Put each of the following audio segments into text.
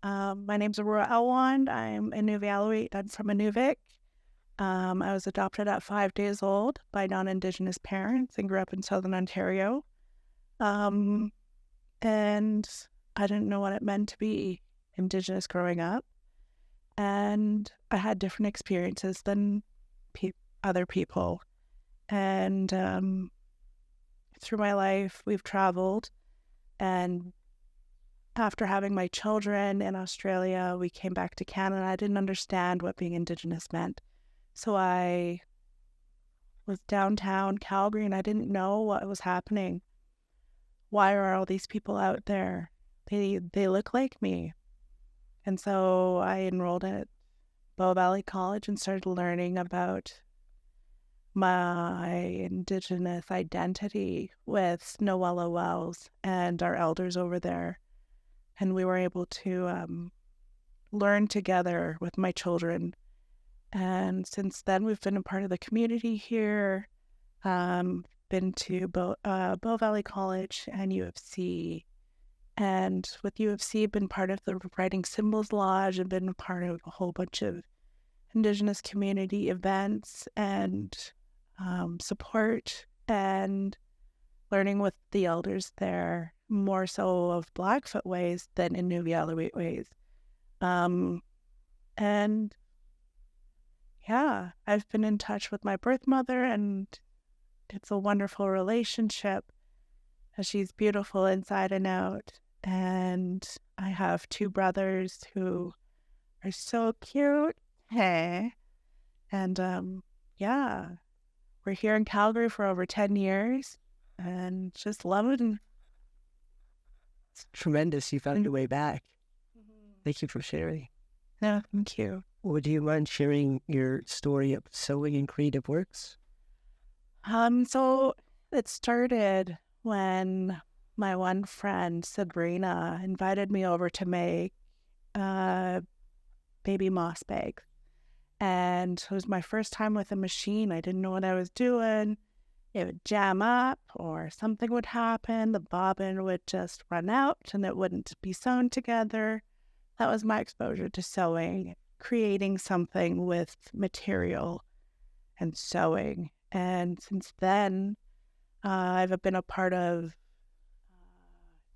My name's Aurora Ellwand. I'm Inuvialuit. I'm from Inuvik. I was adopted at 5 days old by non-Indigenous parents and grew up in Southern Ontario. Um, and I didn't know what it meant to be Indigenous growing up. And I had different experiences than other people. And through my life, we've traveled. And after having my children in Australia, we came back to Canada. I didn't understand what being Indigenous meant. So I was downtown Calgary and I didn't know what was happening. Why are all these people out there? They look like me. And so I enrolled at Bow Valley College and started learning about my Indigenous identity with Noella Wells and our elders over there. And we were able to learn together with my children. And since then, we've been a part of the community here, been to Bow Valley College and UFC. And with UFC, been part of the Writing Symbols Lodge and been a part of a whole bunch of Indigenous community events and support and learning with the elders there, more so of Blackfoot ways than Inuvialuit ways. And yeah, I've been in touch with my birth mother and it's a wonderful relationship. She's beautiful inside and out. And I have two brothers who are so cute. Hey. And yeah, we're here in Calgary for over 10 years and just love it. It's tremendous. You found your way back. Thank you for sharing. No, thank you. Would you mind sharing your story of sewing and creative works? So it started when my one friend, Sabrina, invited me over to make baby moss bags. And it was my first time with a machine. I didn't know what I was doing. It would jam up or something would happen. The bobbin would just run out and it wouldn't be sewn together. That was my exposure to sewing, creating something with material and sewing. And since then, I've been a part of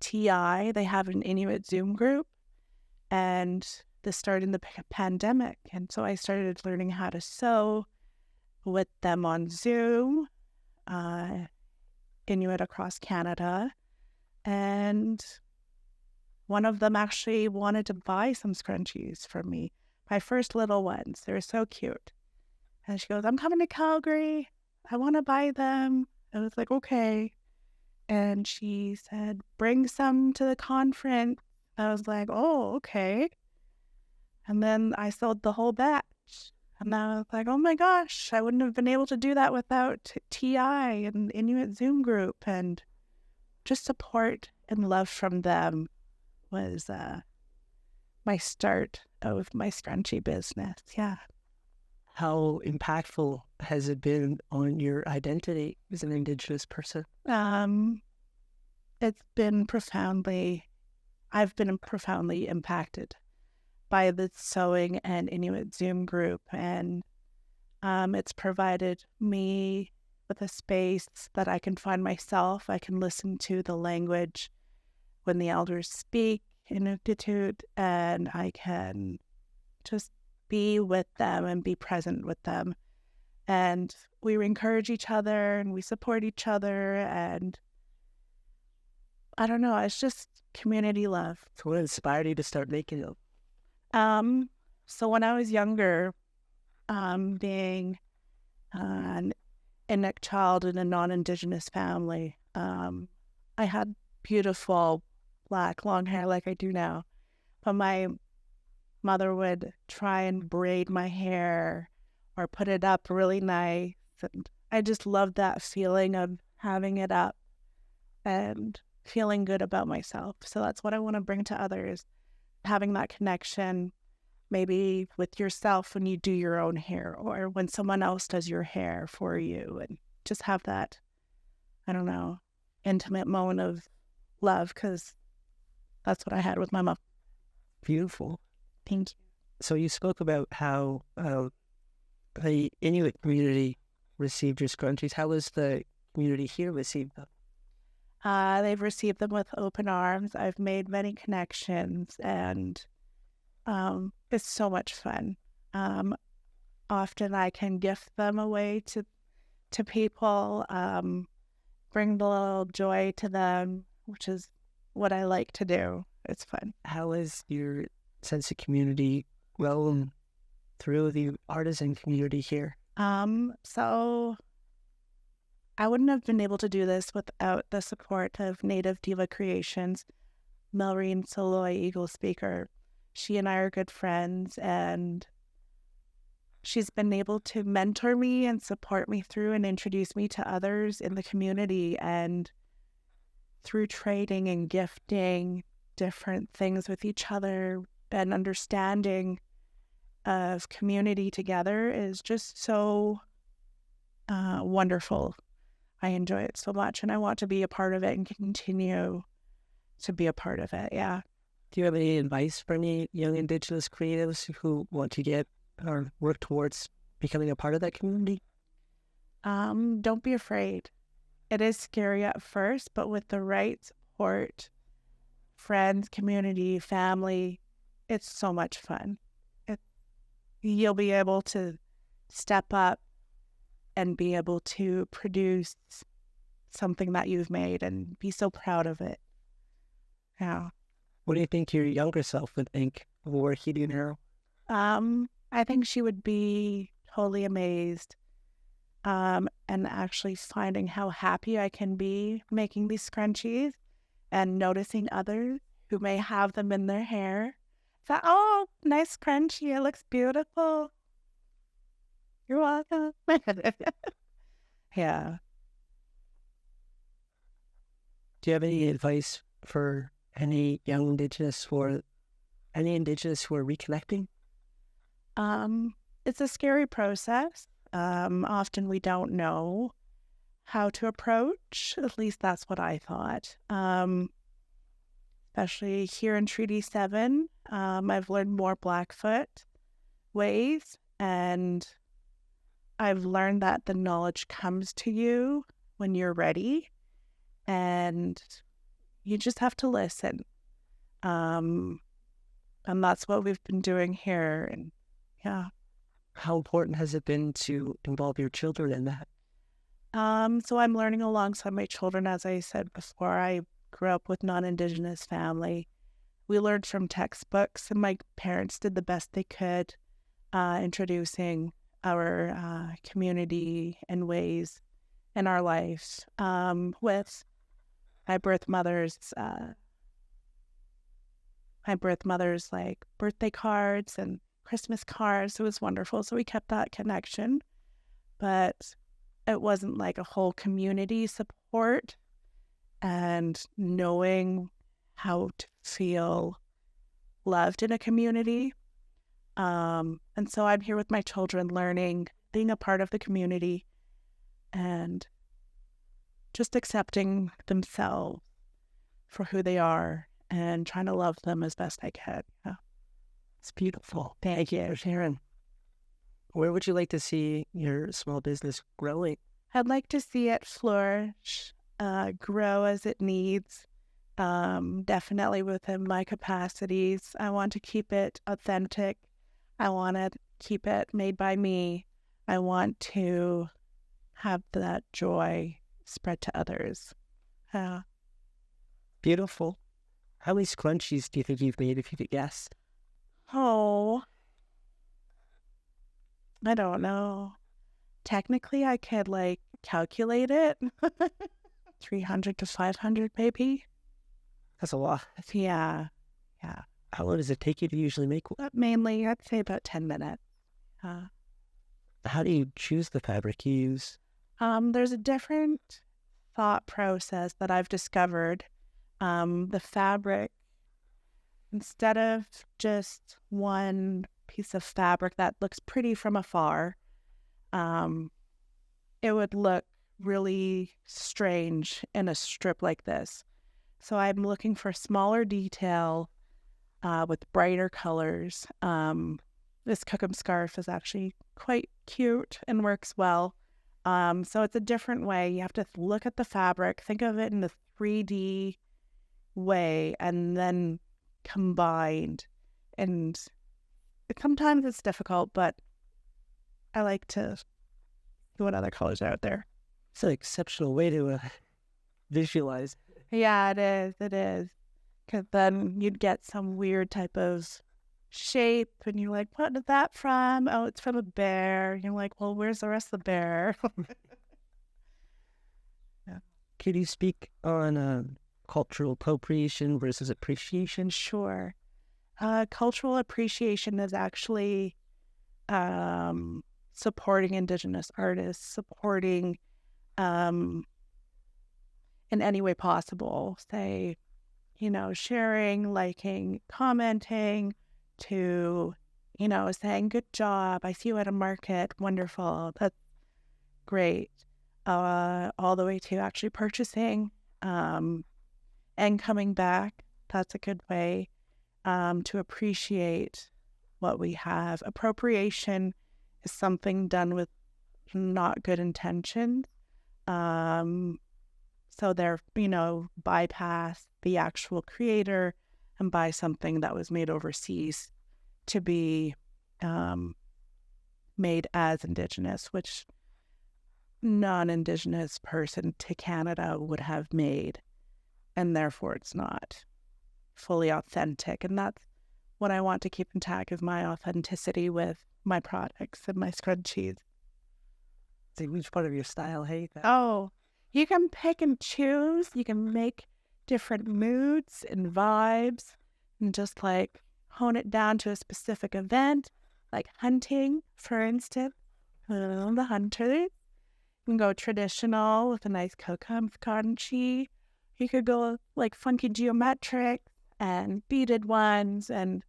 TI. They have an Inuit Zoom group, and this started in the pandemic. And so I started learning how to sew with them on Zoom, Inuit across Canada. And one of them actually wanted to buy some scrunchies from me, my first little ones. They were so cute. And she goes, I'm coming to Calgary. I want to buy them. I was like, okay. And she said, bring some to the conference. I was like, oh, okay. And then I sold the whole batch. And I was like, oh my gosh, I wouldn't have been able to do that without TI and Inuit Zoom group. And just support and love from them was my start of my scrunchie business. Yeah. How impactful has it been on your identity as an Indigenous person? It's been I've been profoundly impacted by the sewing and Inuit Zoom group. And it's provided me with a space that I can find myself. I can listen to the language when the elders speak Inuktitut, and I can just be with them and be present with them. And we encourage each other and we support each other. And I don't know, it's just community love. So what inspired you to start making them? So when I was younger, being an Inuk child in a non-Indigenous family, I had beautiful black long hair like I do now. But my mother would try and braid my hair or put it up really nice. And I just loved that feeling of having it up and feeling good about myself. So that's what I want to bring to others, having that connection, maybe with yourself when you do your own hair or when someone else does your hair for you, and just have that, I don't know, intimate moment of love, because that's what I had with my mom. Beautiful. Thank you. So you spoke about how the Inuit community received your scrunchies. How was the community here received them? They've received them with open arms. I've made many connections, and it's so much fun. Often I can gift them away to people, bring the little joy to them, which is what I like to do. It's fun. How has your sense of community grown through the artisan community here? So I wouldn't have been able to do this without the support of Native Diva Creations, Melreen Soloy Eagle Speaker. She and I are good friends, and she's been able to mentor me and support me through and introduce me to others in the community. And through trading and gifting different things with each other and understanding of community together is just so wonderful. I enjoy it so much, and I want to be a part of it and continue to be a part of it. Yeah. Do you have any advice for any young Indigenous creatives who want to get or work towards becoming a part of that community? Don't be afraid. It is scary at first, but with the right support, friends, community, family, it's so much fun. You'll be able to step up and be able to produce something that you've made and be so proud of it. Yeah. What do you think your younger self would think of what he do now? I think she would be totally amazed, and actually finding how happy I can be making these scrunchies and noticing others who may have them in their hair. That, oh, nice scrunchie, it looks beautiful. You're welcome. Yeah. Do you have any advice for any young Indigenous or any Indigenous who are reconnecting? It's a scary process. Often we don't know how to approach. At least that's what I thought. Especially here in Treaty 7, I've learned more Blackfoot ways, and I've learned that the knowledge comes to you when you're ready, and you just have to listen. And that's what we've been doing here. And yeah. How important has it been to involve your children in that? So I'm learning alongside my children. As I said before, I grew up with non-Indigenous family. We learned from textbooks, and my parents did the best they could, introducing our community and ways in our life, with my birth mother's like birthday cards and Christmas cards. It was wonderful. So we kept that connection, but it wasn't like a whole community support and knowing how to feel loved in a community. And so I'm here with my children, learning, being a part of the community, and just accepting themselves for who they are and trying to love them as best I can. Yeah. It's beautiful. Thank you for sharing. Where would you like to see your small business growing? I'd like to see it flourish, grow as it needs, definitely within my capacities. I want to keep it authentic. I want to keep it made by me. I want to have that joy spread to others. Beautiful. How many scrunchies do you think you've made, if you could guess? Oh, I don't know. Technically, I could calculate it. 300 to 500, maybe. That's a lot. Yeah. How long does it take you to usually make one? Mainly, I'd say about 10 minutes. How do you choose the fabric you use? There's a different thought process that I've discovered. The fabric, instead of just one piece of fabric that looks pretty from afar, it would look really strange in a strip like this. So I'm looking for smaller detail, with brighter colors. This Cookham scarf is actually quite cute and works well. So it's a different way. You have to look at the fabric, think of it in the 3D way, and then combined. And sometimes it's difficult, but I like to see what other colors are out there. It's an exceptional way to visualize. Yeah, it is. It is. Because then you'd get some weird type of shape, and you're like, what is that from? Oh, it's from a bear. You're like, well, where's the rest of the bear? Yeah. Could you speak on cultural appropriation versus appreciation? Sure. Cultural appreciation is actually supporting Indigenous artists, supporting in any way possible, say, sharing, liking, commenting, to, saying, good job, I see you at a market, wonderful, that's great, all the way to actually purchasing and coming back. That's a good way to appreciate what we have. Appropriation is something done with not good intentions. So they're, bypass the actual creator and buy something that was made overseas to be made as Indigenous, which non-Indigenous person to Canada would have made. And therefore it's not fully authentic. And that's what I want to keep intact, is my authenticity with my products and my scrunchies. It's a huge part of your style, hey? Oh, you can pick and choose. You can make different moods and vibes and just like hone it down to a specific event, like hunting, for instance. The hunters. You can go traditional with a nice Cookham scrunchie. You could go like funky geometric and beaded ones. And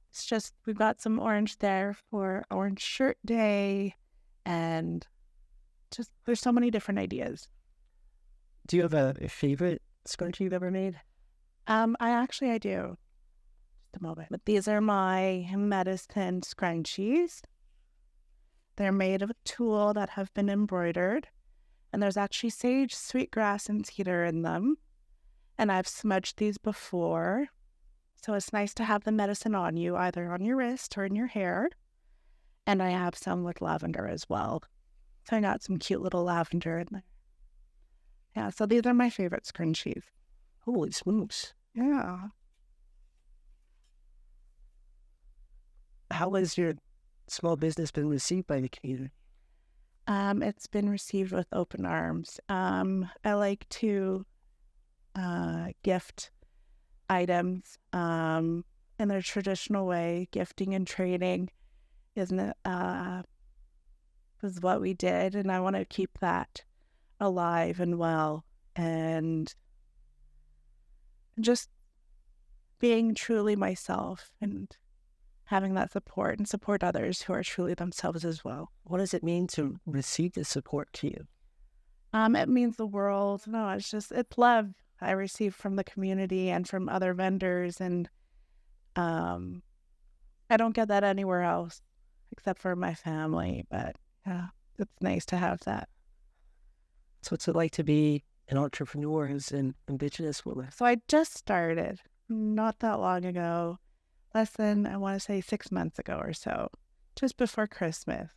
it's just, we've got some orange there for Orange Shirt Day. And just, there's so many different ideas. Do you have a favorite scrunchie you've ever made? I do. Just a moment. But these are my medicine scrunchies. They're made of a tulle that have been embroidered. And there's actually sage, sweetgrass, and cedar in them. And I've smudged these before. So it's nice to have the medicine on you, either on your wrist or in your hair. And I have some with lavender as well. So I got some cute little lavender in there. Yeah, so these are my favorite scrunchies. Holy smokes. Yeah. How has your small business been received by the community? It's been received with open arms. I like to gift items in their traditional way. Gifting and trading is what we did, and I want to keep that alive and well, and just being truly myself and having that support and support others who are truly themselves as well. What does it mean to receive the support to you? It means the world. No, it's love I receive from the community and from other vendors, and I don't get that anywhere else except for my family, but yeah, it's nice to have that. So what's it like to be an entrepreneur who's an Indigenous woman? So I just started not that long ago, less than, I want to say 6 months ago or so, just before Christmas.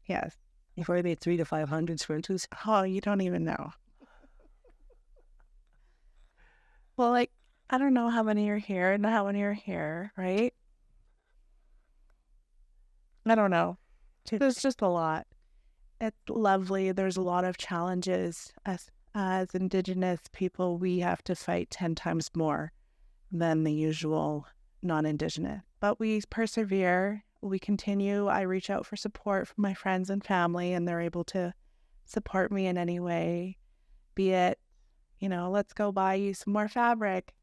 Yes. You've already made 300 to 500 scrunchies? Oh, you don't even know. Well, like, I don't know how many are here and how many are here, right? I don't know. There's just a lot. It's lovely. There's a lot of challenges. As Indigenous people, we have to fight 10 times more than the usual non-Indigenous. But we persevere. We continue. I reach out for support from my friends and family, and they're able to support me in any way, be it, let's go buy you some more fabric,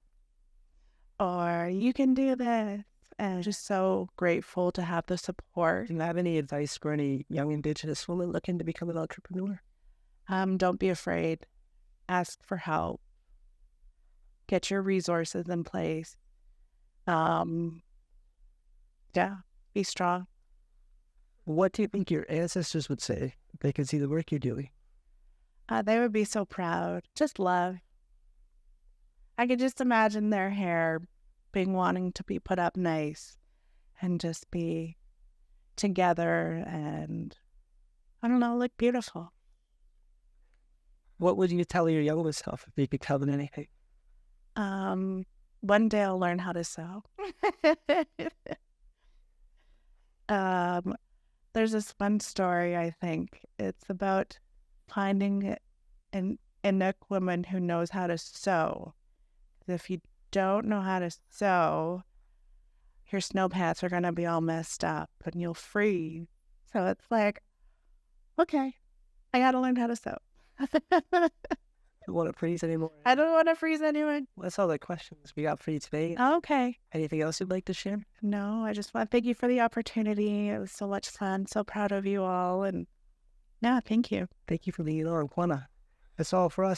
or you can do this. And I'm just so grateful to have the support. Do you have any advice for any young Indigenous woman looking to become an entrepreneur? Don't be afraid. Ask for help. Get your resources in place. Um, yeah, be strong. What do you think your ancestors would say if they could see the work you're doing? They would be so proud. Just love. I could just imagine their hair being wanting to be put up nice and just be together and, I don't know, look beautiful. What would you tell your younger self if you could tell them anything? One day I'll learn how to sew. There's this one story, I think. It's about finding an Inuk woman who knows how to sew. If you don't know how to sew, your snow pants are going to be all messed up and you'll freeze. So it's like, okay, I got to learn how to sew. Don't want to freeze anymore. I don't want to freeze anyone. Well, that's all the questions we got for you today. Okay. Anything else you'd like to share? No, I just want to thank you for the opportunity. It was so much fun. So proud of you all. And yeah, thank you. Thank you for being on, Juana. That's all for us.